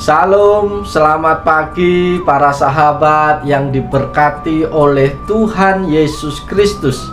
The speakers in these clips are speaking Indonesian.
Salam, selamat pagi para sahabat yang diberkati oleh Tuhan Yesus Kristus.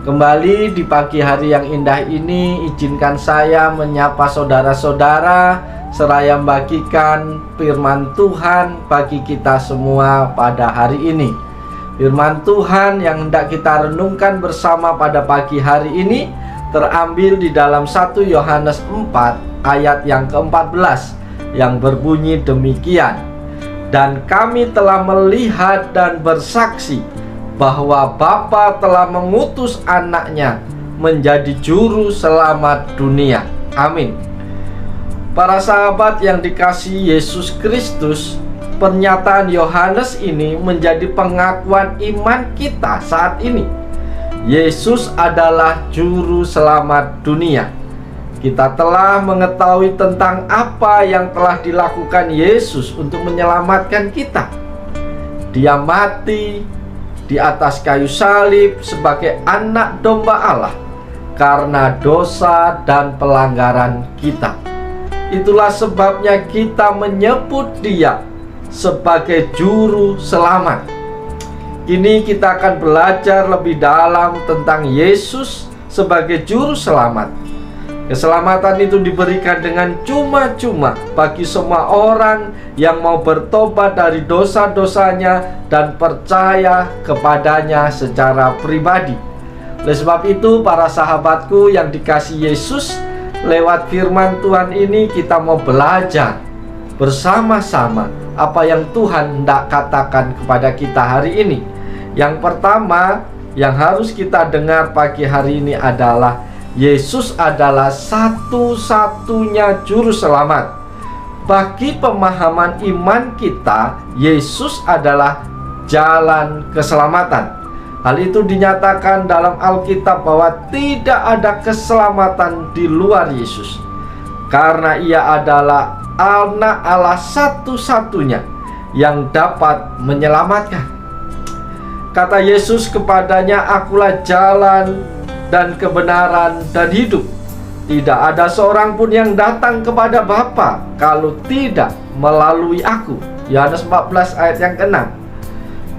Kembali di pagi hari yang indah ini, izinkan saya menyapa saudara-saudara seraya membagikan firman Tuhan bagi kita semua pada hari ini. Firman Tuhan yang hendak kita renungkan bersama pada pagi hari ini terambil di dalam 1 Yohanes 4 ayat yang ke-14 yang berbunyi demikian. Dan kami telah melihat dan bersaksi bahwa Bapa telah mengutus anaknya menjadi juru selamat dunia. Amin. Para sahabat yang dikasihi Yesus Kristus, pernyataan Yohanes ini menjadi pengakuan iman kita saat ini. Yesus adalah juru selamat dunia. Kita telah mengetahui tentang apa yang telah dilakukan Yesus untuk menyelamatkan kita. Dia mati di atas kayu salib sebagai anak domba Allah karena dosa dan pelanggaran kita. Itulah sebabnya kita menyebut Dia sebagai juru selamat. Kini kita akan belajar lebih dalam tentang Yesus sebagai juru selamat. Keselamatan itu diberikan dengan cuma-cuma bagi semua orang yang mau bertobat dari dosa-dosanya dan percaya kepadanya secara pribadi. Oleh sebab itu, para sahabatku yang dikasihi Yesus, lewat firman Tuhan ini kita mau belajar bersama-sama apa yang Tuhan hendak katakan kepada kita hari ini. Yang pertama yang harus kita dengar pagi hari ini adalah Yesus adalah satu-satunya juru selamat. Bagi pemahaman iman kita, Yesus adalah jalan keselamatan. Hal itu dinyatakan dalam Alkitab bahwa tidak ada keselamatan di luar Yesus, karena Ia adalah Anak Allah satu-satunya yang dapat menyelamatkan. Kata Yesus kepadanya, "Akulah jalan dan kebenaran dan hidup. Tidak ada seorang pun yang datang kepada Bapa kalau tidak melalui aku." Yohanes 14 ayat yang ke-6.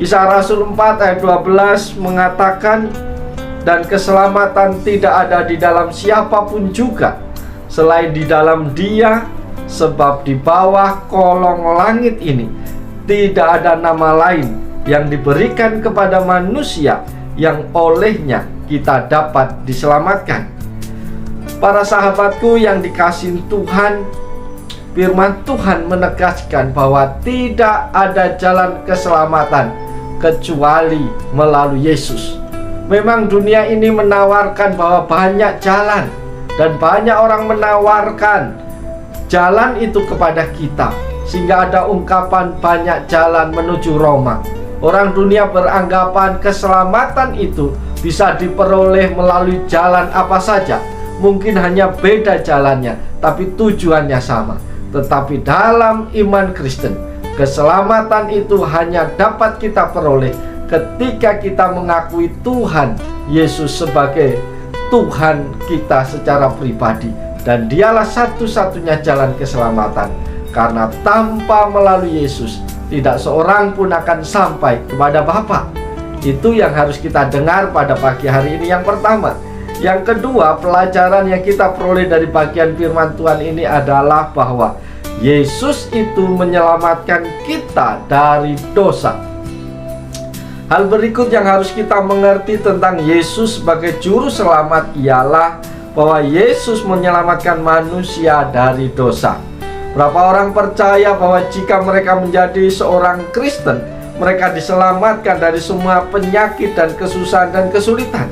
Kisah Rasul 4 ayat 12 mengatakan, "Dan keselamatan tidak ada di dalam siapapun juga selain di dalam Dia, sebab di bawah kolong langit ini tidak ada nama lain yang diberikan kepada manusia yang olehnya kita dapat diselamatkan." Para sahabatku yang dikasihi Tuhan, firman Tuhan menegaskan bahwa tidak ada jalan keselamatan kecuali melalui Yesus. Memang dunia ini menawarkan bahwa banyak jalan, dan banyak orang menawarkan jalan itu kepada kita, sehingga ada ungkapan banyak jalan menuju Roma. Orang dunia beranggapan keselamatan itu bisa diperoleh melalui jalan apa saja. Mungkin hanya beda jalannya, tapi tujuannya sama. Tetapi dalam iman Kristen, keselamatan itu hanya dapat kita peroleh ketika kita mengakui Tuhan Yesus sebagai Tuhan kita secara pribadi. Dan Dialah satu-satunya jalan keselamatan. Karena tanpa melalui Yesus, tidak seorang pun akan sampai kepada Bapa. Itu yang harus kita dengar pada pagi hari ini, yang pertama. Yang kedua, pelajaran yang kita peroleh dari bagian firman Tuhan ini adalah bahwa Yesus itu menyelamatkan kita dari dosa. Hal berikut yang harus kita mengerti tentang Yesus sebagai juru selamat ialah bahwa Yesus menyelamatkan manusia dari dosa. Berapa orang percaya bahwa jika mereka menjadi seorang Kristen, mereka diselamatkan dari semua penyakit dan kesusahan dan kesulitan.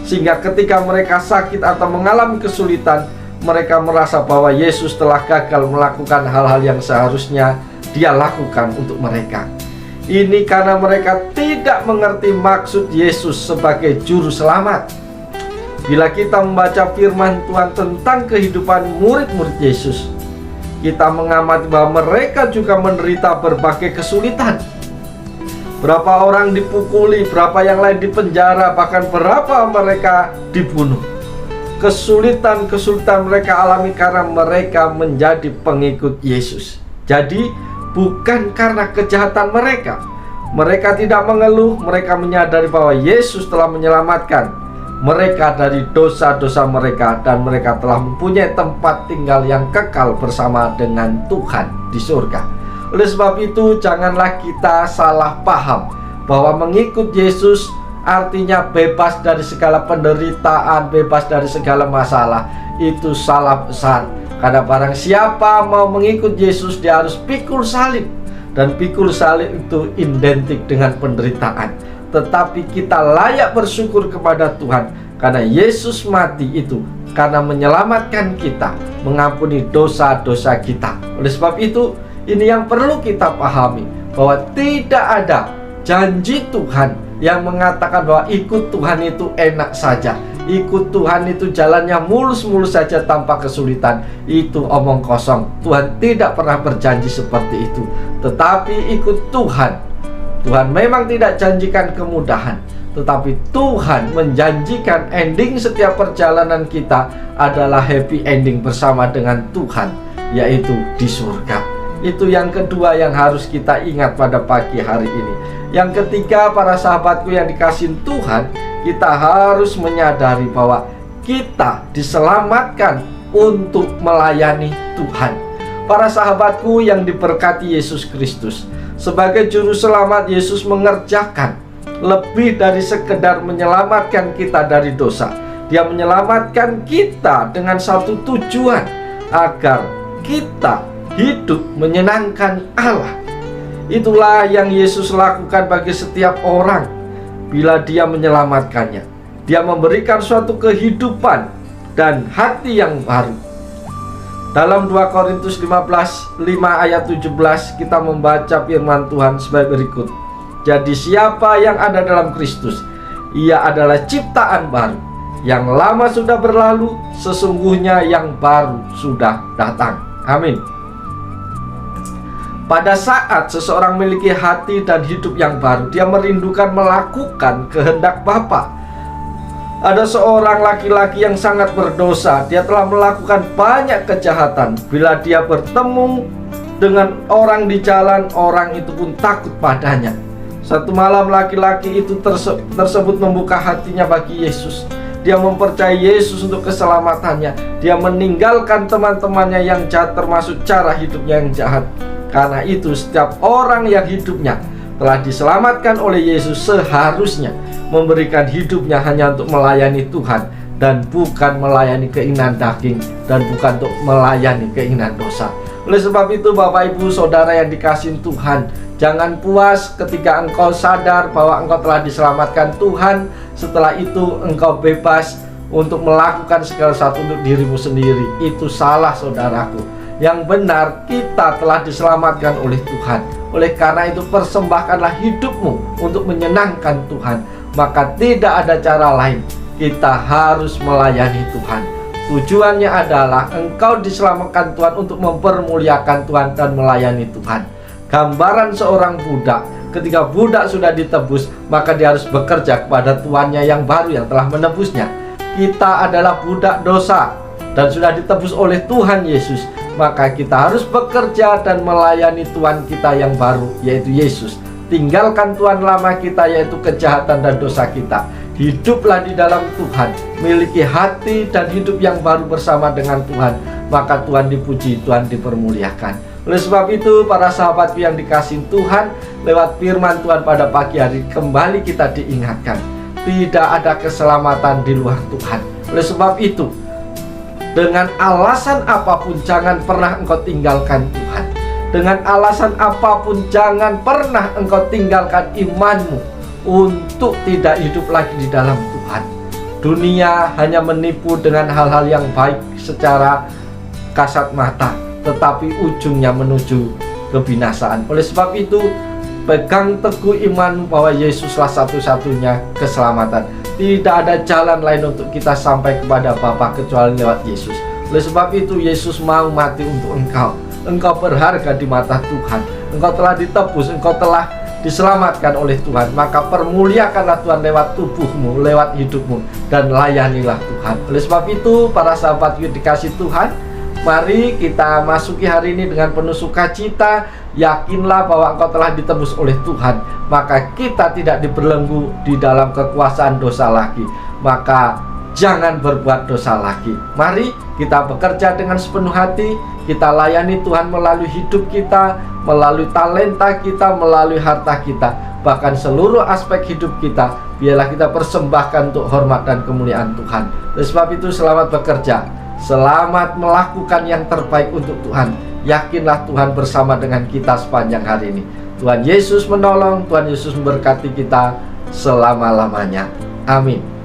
Sehingga ketika mereka sakit atau mengalami kesulitan, mereka merasa bahwa Yesus telah gagal melakukan hal-hal yang seharusnya Dia lakukan untuk mereka. Ini karena mereka tidak mengerti maksud Yesus sebagai juru selamat. Bila kita membaca firman Tuhan tentang kehidupan murid-murid Yesus, kita mengamati bahwa mereka juga menderita berbagai kesulitan. Berapa orang dipukuli, berapa yang lain dipenjara, bahkan berapa mereka dibunuh. Kesulitan-kesulitan mereka alami karena mereka menjadi pengikut Yesus. Jadi bukan karena kejahatan mereka. Mereka tidak mengeluh, mereka menyadari bahwa Yesus telah menyelamatkan mereka dari dosa-dosa mereka, dan mereka telah mempunyai tempat tinggal yang kekal bersama dengan Tuhan di surga. Oleh sebab itu, janganlah kita salah paham bahwa mengikut Yesus artinya bebas dari segala penderitaan, bebas dari segala masalah. Itu salah besar. Karena barang siapa mau mengikut Yesus, dia harus pikul salib. Dan pikul salib itu identik dengan penderitaan. Tetapi kita layak bersyukur kepada Tuhan, karena Yesus mati itu karena menyelamatkan kita, mengampuni dosa-dosa kita. Oleh sebab itu, ini yang perlu kita pahami, bahwa tidak ada janji Tuhan yang mengatakan bahwa ikut Tuhan itu enak saja, ikut Tuhan itu jalannya mulus-mulus saja tanpa kesulitan. Itu omong kosong. Tuhan tidak pernah berjanji seperti itu. Tetapi ikut Tuhan, Tuhan memang tidak janjikan kemudahan, tetapi Tuhan menjanjikan ending setiap perjalanan kita adalah happy ending bersama dengan Tuhan, yaitu di surga. Itu yang kedua yang harus kita ingat pada pagi hari ini. Yang ketiga, para sahabatku yang dikasihi Tuhan, kita harus menyadari bahwa kita diselamatkan untuk melayani Tuhan. Para sahabatku yang diberkati Yesus Kristus, sebagai juru selamat, Yesus mengerjakan lebih dari sekedar menyelamatkan kita dari dosa. Dia menyelamatkan kita dengan satu tujuan, agar kita hidup menyenangkan Allah. Itulah yang Yesus lakukan bagi setiap orang. Bila dia menyelamatkannya, dia memberikan suatu kehidupan dan hati yang baru. Dalam 2 Korintus 15 ayat 17 kita membaca firman Tuhan sebagai berikut. Jadi siapa yang ada dalam Kristus, ia adalah ciptaan baru. Yang lama sudah berlalu, sesungguhnya yang baru sudah datang. Amin. Pada saat seseorang memiliki hati dan hidup yang baru, dia merindukan melakukan kehendak Bapa. Ada seorang laki-laki yang sangat berdosa. Dia telah melakukan banyak kejahatan. Bila dia bertemu dengan orang di jalan, orang itu pun takut padanya. Satu malam laki-laki itu tersebut membuka hatinya bagi Yesus. Dia mempercayai Yesus untuk keselamatannya. Dia meninggalkan teman-temannya yang jahat, termasuk cara hidupnya yang jahat. Karena itu setiap orang yang hidupnya telah diselamatkan oleh Yesus seharusnya memberikan hidupnya hanya untuk melayani Tuhan, dan bukan melayani keinginan daging, dan bukan untuk melayani keinginan dosa. Oleh sebab itu, Bapak Ibu Saudara yang dikasihi Tuhan, jangan puas ketika engkau sadar bahwa engkau telah diselamatkan Tuhan. Setelah itu engkau bebas untuk melakukan segala sesuatu untuk dirimu sendiri. Itu salah, saudaraku. Yang benar, kita telah diselamatkan oleh Tuhan. Oleh karena itu, persembahkanlah hidupmu untuk menyenangkan Tuhan. Maka tidak ada cara lain, kita harus melayani Tuhan. Tujuannya adalah engkau diselamatkan Tuhan untuk mempermuliakan Tuhan dan melayani Tuhan. Gambaran seorang budak, ketika budak sudah ditebus, maka dia harus bekerja kepada tuannya yang baru yang telah menebusnya. Kita adalah budak dosa dan sudah ditebus oleh Tuhan Yesus. Maka kita harus bekerja dan melayani Tuhan kita yang baru, yaitu Yesus. Tinggalkan tuan lama kita, yaitu kejahatan dan dosa kita. Hiduplah di dalam Tuhan, miliki hati dan hidup yang baru bersama dengan Tuhan. Maka Tuhan dipuji, Tuhan dipermuliakan. Oleh sebab itu, para sahabatku yang dikasihi Tuhan, lewat firman Tuhan pada pagi hari kembali kita diingatkan, tidak ada keselamatan di luar Tuhan. Oleh sebab itu, dengan alasan apapun jangan pernah engkau tinggalkan Tuhan. Dengan alasan apapun jangan pernah engkau tinggalkan imanmu untuk tidak hidup lagi di dalam Tuhan. Dunia hanya menipu dengan hal-hal yang baik secara kasat mata, tetapi ujungnya menuju kebinasaan. Oleh sebab itu, pegang teguh imanmu bahwa Yesuslah satu-satunya keselamatan. Tidak ada jalan lain untuk kita sampai kepada Bapa kecuali lewat Yesus. Oleh sebab itu, Yesus mau mati untuk engkau. Engkau berharga di mata Tuhan. Engkau telah ditebus, engkau telah diselamatkan oleh Tuhan. Maka permuliakanlah Tuhan lewat tubuhmu, lewat hidupmu, dan layanilah Tuhan. Oleh sebab itu, para sahabat yang dikasihi Tuhan, Mari kita masuki hari ini dengan penuh sukacita. Yakinlah bahwa engkau telah ditebus oleh Tuhan, maka kita tidak dibelenggu di dalam kekuasaan dosa lagi. Maka jangan berbuat dosa lagi. Mari kita bekerja dengan sepenuh hati. Kita layani Tuhan melalui hidup kita, melalui talenta kita, melalui harta kita, bahkan seluruh aspek hidup kita. Biarlah kita persembahkan untuk hormat dan kemuliaan Tuhan. Oleh sebab itu, selamat bekerja, selamat melakukan yang terbaik untuk Tuhan. Yakinlah Tuhan bersama dengan kita sepanjang hari ini. Tuhan Yesus menolong, Tuhan Yesus memberkati kita selama-lamanya. Amin.